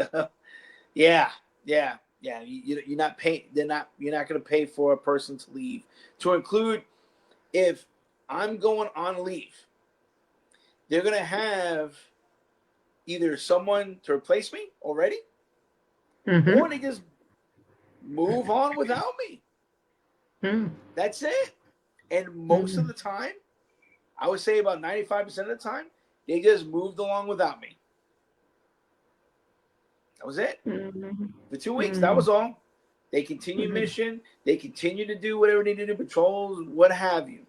yeah, yeah. You're not paying. You're not going to pay for a person to leave. To include, if I'm going on leave, they're going to have either someone to replace me already, or Mm-hmm. they just move on without me. Mm. That's it. And most of Mm. the time, I would say about 95% of the time, they just moved along without me. That was it. For 2 weeks, that was all. They continued mission. They continued to do whatever they did to patrols, what have you.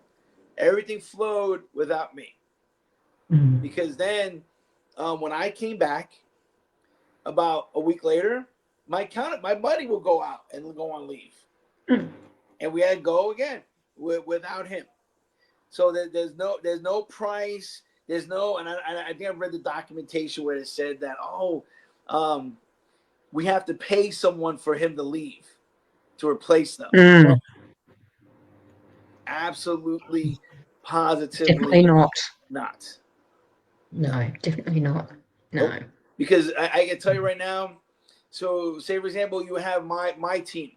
Everything flowed without me. Because then when I came back about a week later, my buddy will go out and go on leave. And we had to go again without him. So there's no price. There's no, and I think I've read the documentation where it said that, we have to pay someone for him to leave to replace them. So absolutely, positively Definitely not. No, definitely not. No. Nope. Because I can tell you right now, so say for example, you have my team,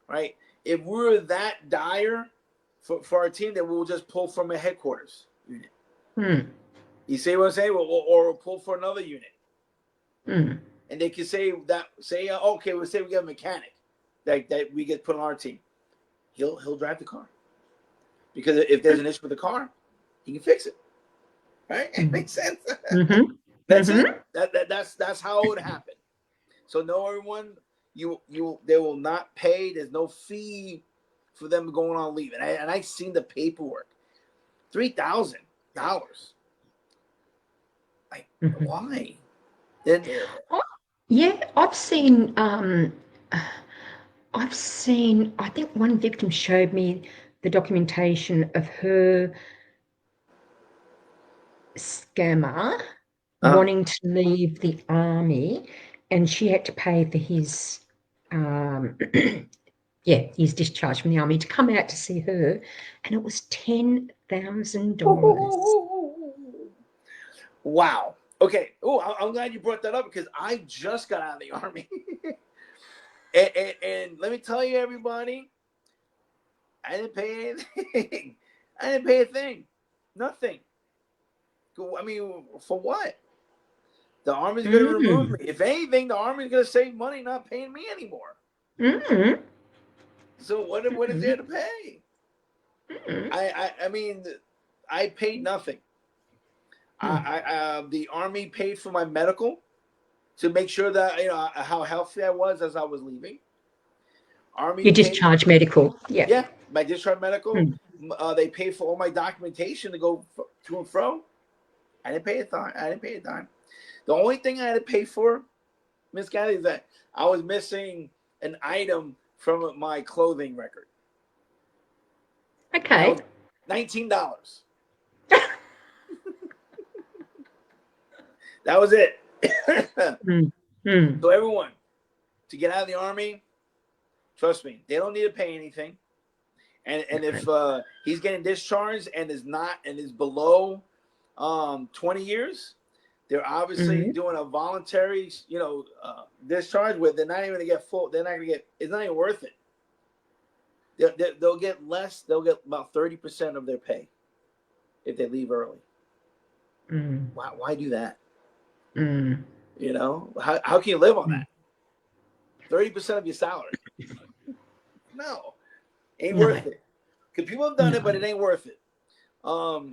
right? If we're that dire for our team, then we'll just pull from a headquarters unit. You see what I'm saying? Or we'll pull for another unit. And they can say, okay, we'll say we get a mechanic that we get put on our team. He'll drive the car. Because if there's an issue with the car, he can fix it. Right? It makes sense. That's it. That's how it would happen. So no, everyone, they will not pay. There's no fee for them going on leave. And I've seen the paperwork. $3,000. Like, why? Then I've seen. I think one victim showed me the documentation of her scammer wanting to leave the army, and she had to pay for his his discharge from the army to come out to see her, and it was $10,000. Wow. Okay. Oh, I'm glad you brought that up because I just got out of the army. and let me tell you, everybody, I didn't pay anything. I didn't pay a thing. Nothing. I mean, for what? The Army's going to remove me. If anything, the Army's going to save money not paying me anymore. So what is there to pay? I mean, I paid nothing. The Army paid for my medical to make sure that how healthy I was as I was leaving. Army Your discharge medical, yeah, my discharge medical. They paid for all my documentation to go to and fro. I didn't pay a dime. The only thing I had to pay for, Miss Cathy, is that I was missing an item from my clothing record. Okay. $19. That was it. So everyone, to get out of the Army, trust me, they don't need to pay anything. And if he's getting discharged and is below 20 years, they're obviously doing a voluntary, discharge where they're not even going to get full. They're not going to get. It's not even worth it. They'll get less. They'll get about 30% of their pay if they leave early. Why do that? How can you live on that? 30% of your salary. No, ain't worth it. Because people have done it, but it ain't worth it. Or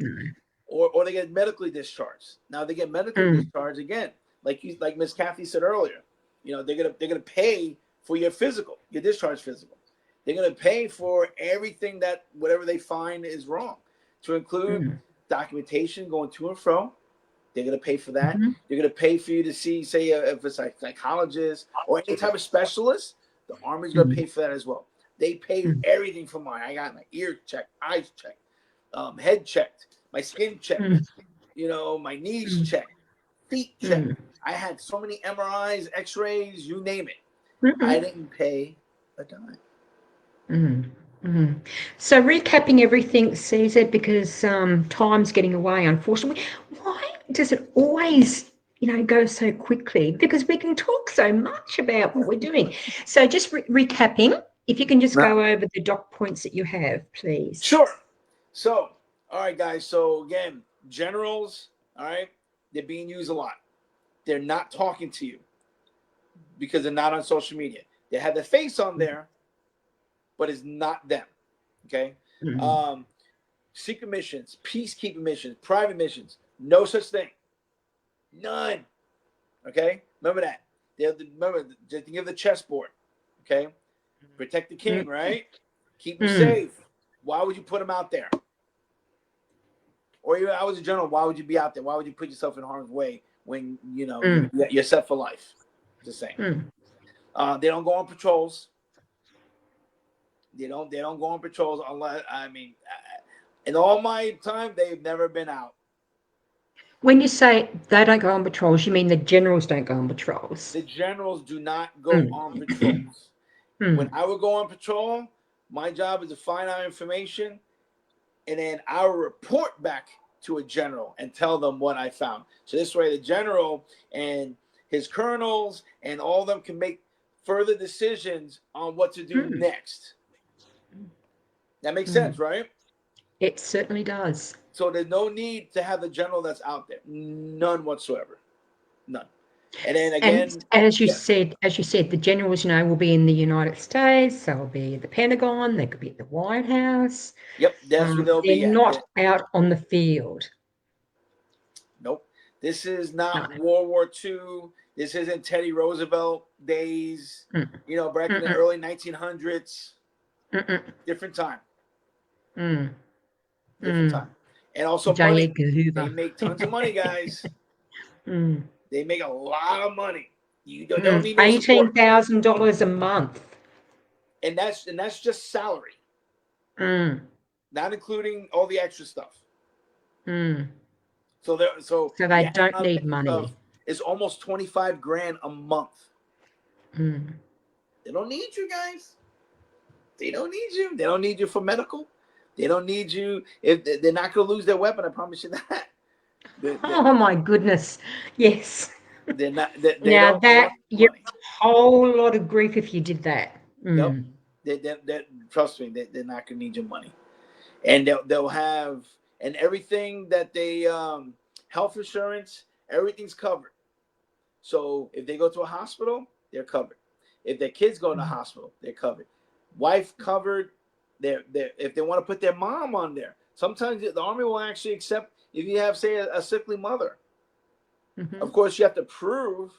they get medically discharged. Now they get medically discharged again, like Miss Cathy said earlier. They're gonna pay for your physical, your discharge physical. They're gonna pay for everything that whatever they find is wrong, to include documentation going to and fro. They're gonna pay for that. They're gonna pay for you to see, say, if it's like psychologist or any type of specialist. The Army's gonna pay for that as well. They pay everything for mine. I got my ear checked, eyes checked, head checked, my skin checked, my knees checked, feet checked. I had so many MRIs, X-rays, you name it. I didn't pay a dime. So recapping everything, Caesar, because time's getting away, unfortunately. Why does it always, go so quickly? Because we can talk so much about what we're doing. So just recapping, if you can just go over the doc points that you have, please. Sure. So, all right, guys. So again, generals, all right, they're being used a lot. They're not talking to you because they're not on social media. They have their face on there, but it's not them. Okay. secret missions, peacekeeping missions, private missions. No such thing. None. Okay? Remember that. Remember, just think of the chessboard. Okay? Protect the king, right? Keep him safe. Why would you put him out there? Or I was a general. Why would you be out there? Why would you put yourself in harm's way when you're set for life? Just saying. They don't go on patrols. They don't go on patrols unless in all my time they've never been out. When you say they don't go on patrols, you mean the generals don't go on patrols? The generals do not go on patrols. When I would go on patrol, my job is to find out information, and then I will report back to a general and tell them what I found. So this way, the general and his colonels and all of them can make further decisions on what to do next. That makes sense, right? It certainly does. So there's no need to have the general that's out there. None whatsoever. None. And then again, and as you said, the generals, will be in the United States. They'll be at the Pentagon. They could be at the White House. Yep, that's where they'll be. They're not out on the field. Nope. This is not World War II. This isn't Teddy Roosevelt days. Back in the early 1900s. Different time. Different time. And also money. They make tons of money, guys. They make a lot of money. You don't need no $18,000 a month. And that's just salary. Not including all the extra stuff. So they don't need money. It's almost 25 grand a month. They don't need you guys. They don't need you. They don't need you for medical. They don't need you. If they're not going to lose their weapon, I promise you that. Oh my goodness! Yes. They're not. Now that you're a whole lot of grief if you did that. Nope. Trust me, they're not going to need your money, and they'll have and everything that they health insurance, everything's covered. So if they go to a hospital, they're covered. If their kids go to the hospital, they're covered. Wife covered. If they want to put their mom on there, sometimes the Army will actually accept if you have, say, a sickly mother. Of course, you have to prove.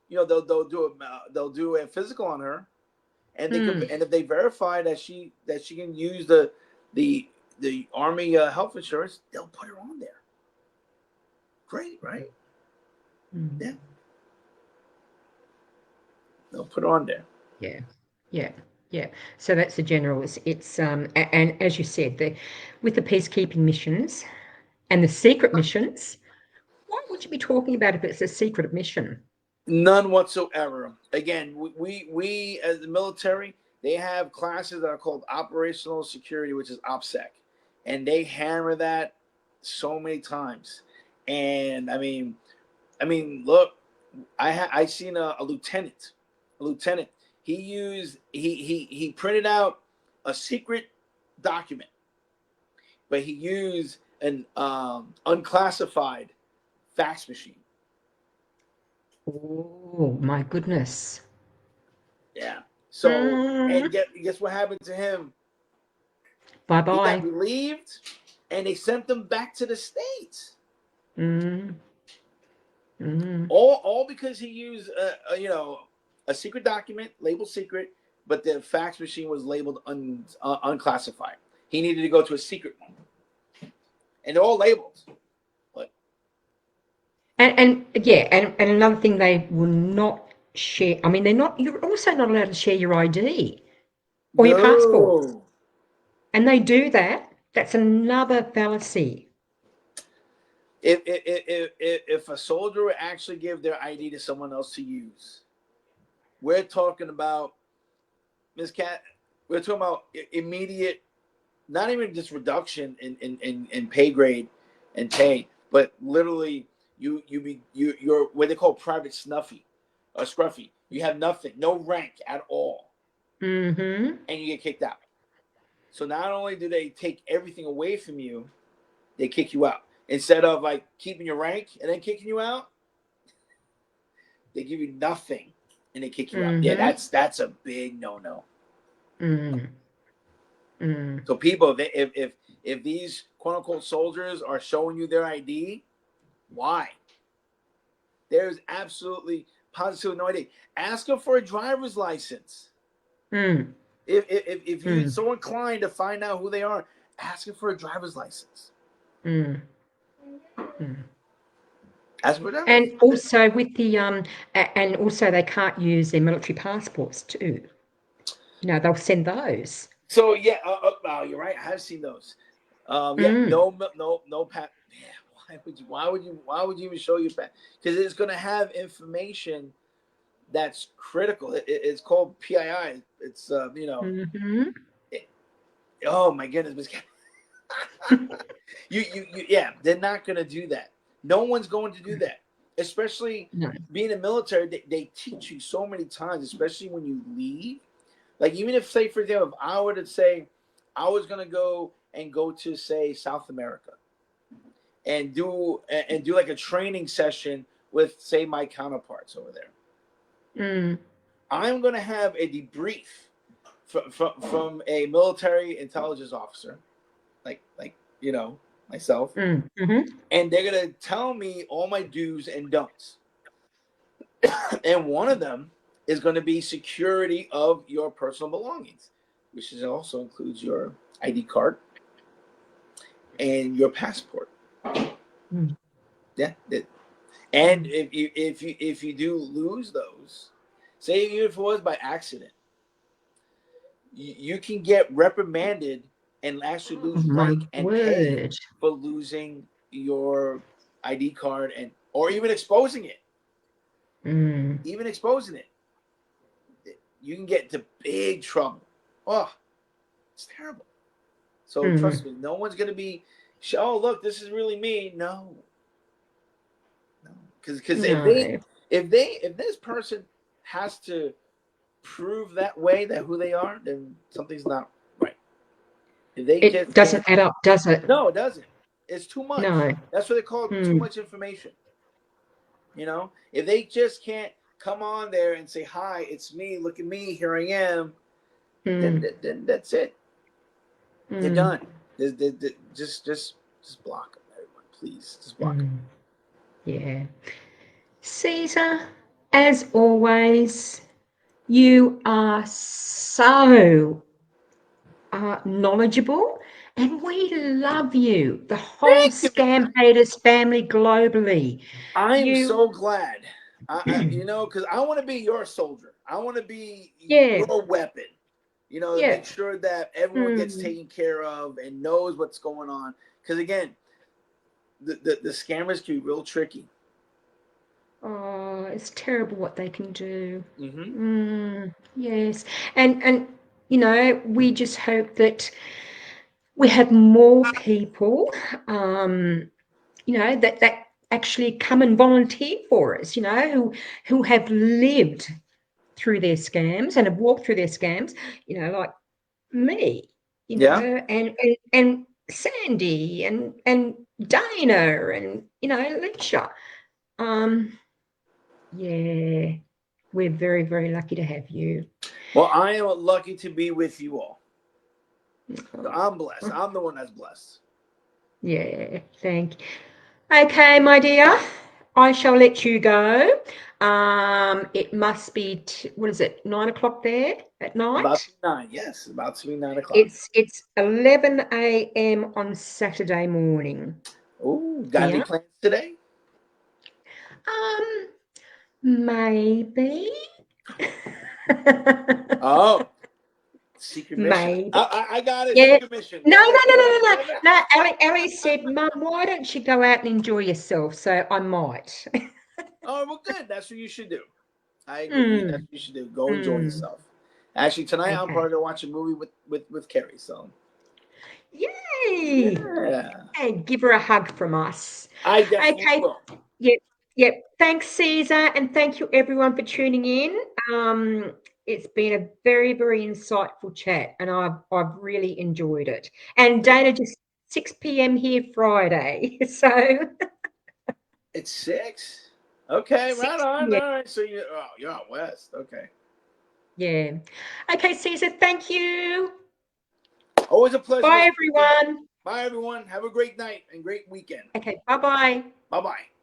They'll do a physical on her, and and if they verify that she can use the Army health insurance, they'll put her on there. Great, right? Yeah, they'll put her on there. Yeah. So that's the general. It's and as you said, with the peacekeeping missions and the secret missions, why would you be talking about if it's a secret mission? None whatsoever. Again, we as the military, they have classes that are called operational security, which is OPSEC, and they hammer that so many times. And I mean, look, I seen a lieutenant. He printed out a secret document, but he used an unclassified fax machine. Oh my goodness! Yeah. So and guess what happened to him? Bye. He got relieved, and they sent him back to the States. All because he used a secret document labeled secret, but the fax machine was labeled unclassified. He needed to go to a secret one, and they're all labeled. But and another thing they will not share. I mean, you're also not allowed to share your ID or your passport, and they do that. That's another fallacy. If a soldier would actually give their ID to someone else to use, we're talking about, Ms. Cat, we're talking about immediate, not even just reduction in pay grade and pay, but literally you're what they call private snuffy or scruffy. You have nothing, no rank at all, and you get kicked out. So not only do they take everything away from you, they kick you out. Instead of like keeping your rank and then kicking you out, they give you nothing and they kick you out. Yeah, that's a big no-no. So people, if these quote unquote soldiers are showing you their ID, why? There's absolutely positively no ID. Ask them for a driver's license. Mm. If you're so inclined to find out who they are, ask them for a driver's license. Mm. Mm. Ask for that. And also with the and also they can't use their military passports too. No, they'll send those. So yeah, you're right. I have seen those. Yeah, Mm. no pat. Yeah, why would you even show your pat? Because it's going to have information that's critical. It's called PII. It's Mm-hmm. oh my goodness, Miss Cathy. Yeah, they're not going to do that. No one's going to do that. Especially No. being in the military, they teach you so many times, especially when you leave. Like even if, say, for example, if I were to say I was going to go to, say, South America and do like a training session with, say, my counterparts over there. Mm. I'm going to have a debrief from a military intelligence officer, like myself, Mm-hmm. and they're going to tell me all my do's and don'ts. And one of them is going to be security of your personal belongings, which also includes your ID card and your passport. Mm. Yeah. And if you do lose those, say even if it was by accident, you can get reprimanded and actually lose My rank and pay word. for losing your ID card or even exposing it. Mm. Even exposing it, you can get into big trouble. Oh, it's terrible. So trust me, no one's gonna be. Oh, look, this is really me. No, because No. if this person has to prove that way that who they are, then something's not right. If they It just can't. doesn't add up, does it? No, it doesn't. It's too much. No. That's what they call too Mm. much information. If they just can't come on there and say, "Hi, it's me. Look at me. Here I am," then Mm. that's it. They're Mm. done. Just block them, everyone. Please, just block them. Mm. Yeah. Caesar, as always, you are so knowledgeable, and we love you, the whole Thank you, Miss Scam Cat. Haters family globally. I'm You, so glad. Because I want to be your soldier. I want to be yeah, your weapon. To yeah. make sure that everyone gets Mm. taken care of and knows what's going on. Because again, the scammers can be real tricky. Oh, it's terrible what they can do. Mm-hmm. Yes, and we just hope that we have more people, that actually come and volunteer for us, who have lived through their scams and have walked through their scams, like me, Yeah. and Sandy and Dana and Alicia. Yeah, we're very, very lucky to have you. Well, I am lucky to be with you all. So Oh, I'm blessed. I'm the one that's blessed. yeah, thank you. Okay, my dear, I shall let you go. It must be what is it, 9 o'clock there at About to night? be 9. Yes, about to be 9 o'clock. It's 11 a.m. on Saturday morning Oh, got any here. plans today? Um, maybe. Oh, secret mission. Maybe. I got it. Yeah. Secret mission. No, Go no, ahead. no, Go no, ahead. no, Go no. ahead. No, Ellie said, Mum, why don't you go out and enjoy yourself? So I might. Oh, well, good. That's what you should do. I agree. That's Hmm. what you should do. Go enjoy Hmm. yourself. Actually, tonight I'm Okay. probably gonna watch a movie with Carrie. So Yay. yeah, Hey, give her a hug from us. I definitely Okay. will. Yep. Yep. Thanks, Caesar, and thank you everyone for tuning in. It's been a very, very insightful chat, and I've really enjoyed it. And Dana, just 6 p.m. here Friday. So It's 6. Okay, right 6 on. p.m. All right. So you're out west. Okay. Yeah. Okay, Caesar, thank you. Always a pleasure, Bye, Miss Cathy. everyone. Bye, everyone. Have a great night and great weekend. Okay, bye-bye. Bye-bye.